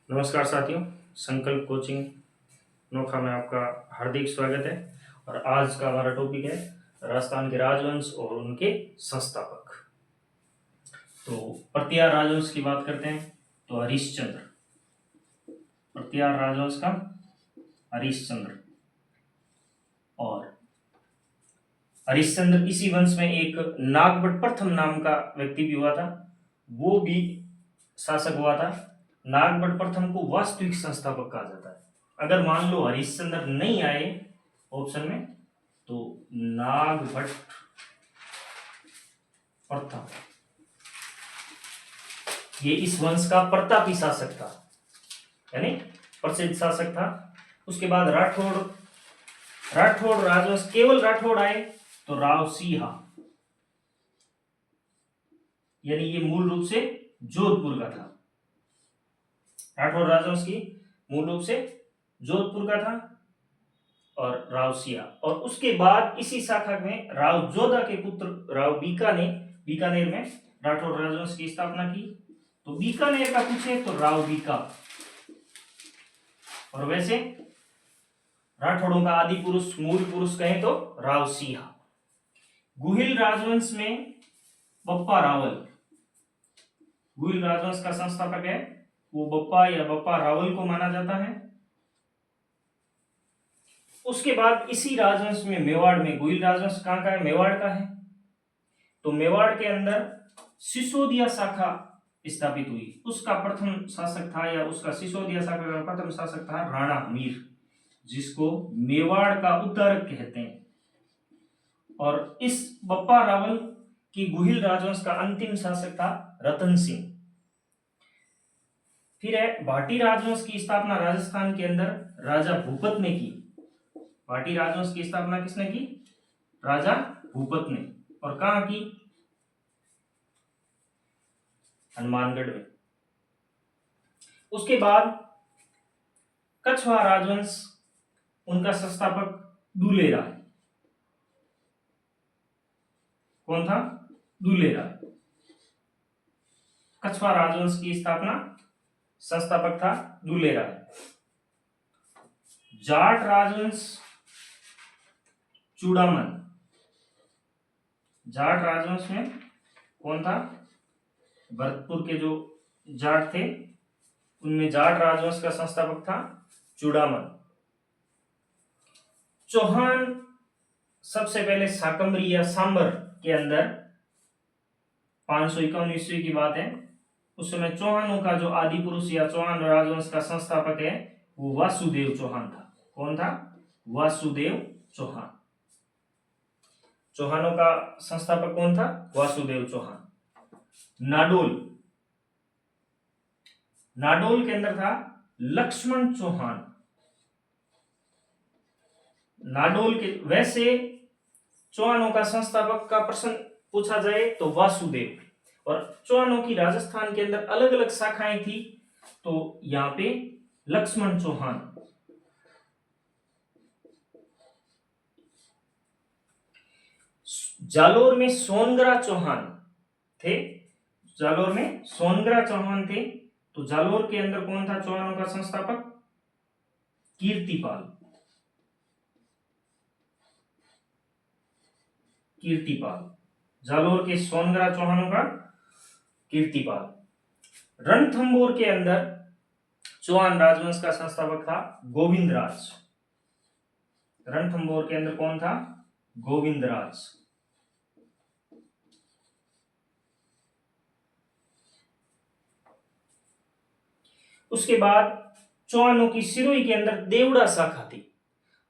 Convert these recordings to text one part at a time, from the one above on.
नमस्कार साथियों, संकल्प कोचिंग नोखा में आपका हार्दिक स्वागत है। और आज का हमारा टॉपिक है राजस्थान के राजवंश और उनके संस्थापक। तो प्रतिहार राजवंश की बात करते हैं तो हरिश्चंद्र, प्रतिहार राजवंश का हरिश्चंद्र। और हरिश्चंद्र इसी वंश में एक नागभट्ट प्रथम नाम का व्यक्ति भी हुआ था, वो भी शासक हुआ था। नागभट्ट प्रथम को वास्तविक संस्थापक कहा जाता है। अगर मान लो हरिश्चंद्र नहीं आए ऑप्शन में तो नागभट्ट प्रथम ये इस वंश का प्रतापी शासक था, यानी प्रसिद्ध शासक था। उसके बाद राठौड़ राजवंश, केवल राठौड़ आए तो राव सिंहा, यानी ये मूल रूप से जोधपुर का था। राठौड़ राजवंश की मूल रूप से जोधपुर का था और राव सिंहा। और उसके बाद इसी शाखा में राव जोधा के पुत्र राव बीकानेर में राठौड़ राजवंश की स्थापना की। तो बीकानेर का पूछे तो राव बीका। और वैसे राठौड़ों का आदि पुरुष, मूल पुरुष कहें तो राव सिंहा। गुहिल राजवंश में बप्पा रावल, गुहिल राजवंश का संस्थापक है वो बप्पा रावल को माना जाता है। उसके बाद इसी राजवंश में मेवाड़ में, गुहिल राजवंश कहां का है? मेवाड़ का है। तो मेवाड़ के अंदर सिसोदिया शाखा स्थापित हुई। उसका प्रथम शासक था, या उसका सिसोदिया शाखा का प्रथम शासक था राणा हमीर, जिसको मेवाड़ का उद्धारक कहते हैं। और इस बप्पा रावल की गुहिल राजवंश का अंतिम शासक था रतन सिंह। फिर है भाटी राजवंश की स्थापना राजस्थान के अंदर राजा भूपत ने की। भाटी राजवंश की स्थापना किसने की? राजा भूपत ने। और कहां की? हनुमानगढ़ में। उसके बाद कछवा राजवंश, उनका संस्थापक दूल्हे राय। कौन था? दूल्हे राय। कछवा राजवंश की स्थापना, संस्थापक था दूल्हे राय। जाट राजवंश चूड़ामन, जाट राजवंश में कौन था? भरतपुर के जो जाट थे उनमें जाट राजवंश का संस्थापक था चूड़ामन। चौहान सबसे पहले शाकंभरी या सांबर के अंदर 551 ईस्वी की बात है, उस समय चौहानों का जो आदि पुरुष या चौहान राजवंश का संस्थापक है वो वासुदेव चौहान था। कौन था? वासुदेव चौहान। चौहानों का संस्थापक कौन था? वासुदेव चौहान। नाडोल के अंदर था लक्ष्मण चौहान। नाडोल के, वैसे चौहानों का संस्थापक का प्रश्न पूछा जाए तो वासुदेव। और चौहानों की राजस्थान के अंदर अलग अलग शाखाएं थी, तो यहां पे लक्ष्मण चौहान। जालोर में सोनगरा चौहान थे, जालोर में सोनगरा चौहान थे। तो जालोर के अंदर कौन था चौहानों का संस्थापक? कीर्तिपाल। जालोर के सोनगरा चौहानों का कीर्तिपाल। रणथंभौर के अंदर चौहान राजवंश का संस्थापक था गोविंदराज। रणथंभौर के अंदर कौन था? गोविंदराज। उसके बाद चौहानों की सिरोही के अंदर देवड़ा शाखा थी,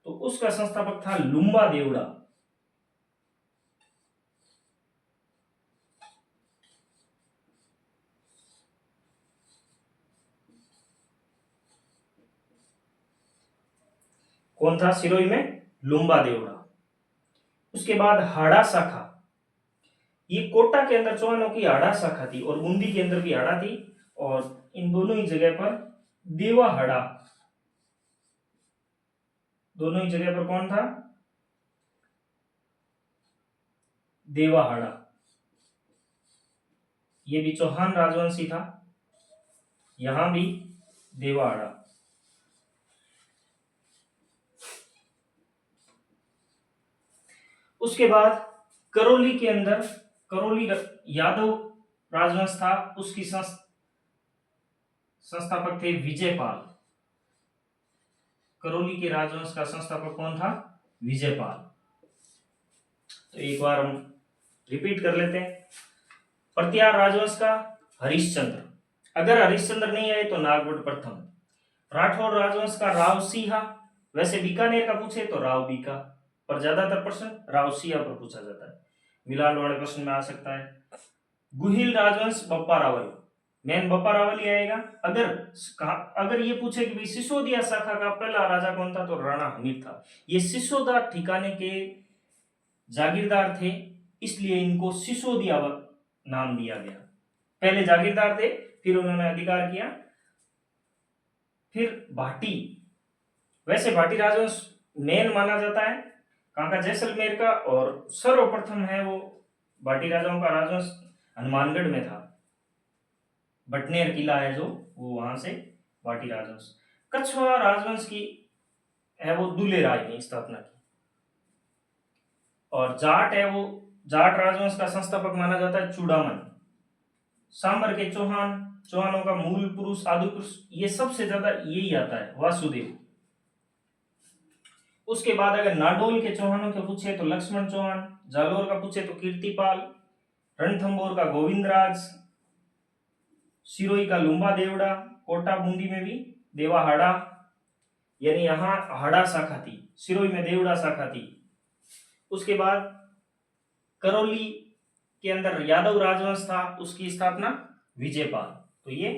तो उसका संस्थापक था लुम्बा देवड़ा। कौन था सिरोही में? लुम्बा देवड़ा। उसके बाद हाड़ा शाखा, ये कोटा के अंदर चौहानों की हाड़ा शाखा थी और बूंदी के अंदर भी हाड़ा थी, और इन दोनों ही जगह पर देवा हाड़ा, दोनों ही जगह पर कौन था? देवा हाड़ा। ये भी चौहान राजवंशी था। यहां भी देवाड़ा। उसके बाद करौली के अंदर करौली यादव राजवंश था, उसकी संस्थापक थे विजयपाल। करौली के राजवंश का संस्थापक कौन था? विजयपाल। तो एक बार हम रिपीट कर लेते हैं। प्रतिहार राजवंश का हरिश्चंद्र, अगर हरिश्चंद्र नहीं आए तो नागवड प्रथम। राठौर राजवंश का राव सिंहा, वैसे बीकानेर का पूछे तो राव बीका, पर ज्यादातर प्रश्न राव सिंहा पर पूछा जाता है, मिलान वाले प्रश्न में आ सकता है। गुहिल राजवंश बप्पा रावल, मेन बप्पा रावल ही आएगा। अगर ये पूछे कि भाई सिसोदिया शाखा का पहला राजा कौन था, तो राणा हमीर था। ये सिसोदा ठिकाने के जागीरदार थे, इसलिए इनको सिसोदिया नाम दिया गया। पहले जागीरदार थे, फिर उन्होंने अधिकार किया। फिर भाटी, वैसे भाटी राजवंश मेन माना जाता है कांका जैसलमेर का, और सर्वप्रथम है वो भाटी राजाओं का राजवंश हनुमानगढ़ में था। बटनेर किला है जो, वो वहां से भाटी राजवंश। कछवा राजवंश की है वो दुले राय ने स्थापना की। और जाट है वो, जाट राजवंश का संस्थापक माना जाता है चूड़ामन। सांबर के चौहान, चौहानों का मूल पुरुष आदि पुरुष, ये सबसे ज्यादा यही आता है वासुदेव। उसके बाद अगर नाडोल के चौहानों के पूछे तो लक्ष्मण चौहान, जालोर का पूछे तो कीर्तिपाल, रणथंबोर का गोविंदराज, सिरोही का लुम्बा देवड़ा, कोटा बूंदी में भी देवाहाड़ा, यानी यहां हाड़ा शाखा थी, सिरोही में देवड़ा शाखा थी। उसके बाद करौली के अंदर यादव राजवंश था, उसकी स्थापना विजयपाल। तो ये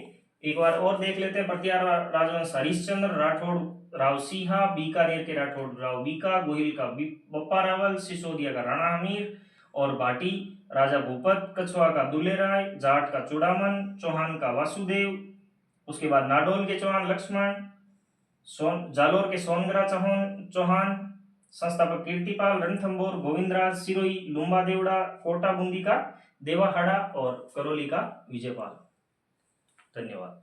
एक बार और देख लेते हैं। प्रतिहार राजवंश हरिश्चंद्र, राठौड़ राव सिंहा, बीकानेर के राठौड़ राव बीका, गोहिल का बप्पा रावल, सिसोदिया का राणा हमीर, और भाटी राजा भूपत, कछवा का दुले राय, जाट का चूड़ामन, चौहान का वासुदेव। उसके बाद नाडोल के चौहान लक्ष्मण, जालोर के सोनगरा चौहान, संस्थापक कीर्तिपाल, रणथंबोर गोविंदराज, सिरोही लुम्बा देवड़ा, कोटा बूंदी का देवाहाड़ा, और करौली का विजयपाल। धन्यवाद।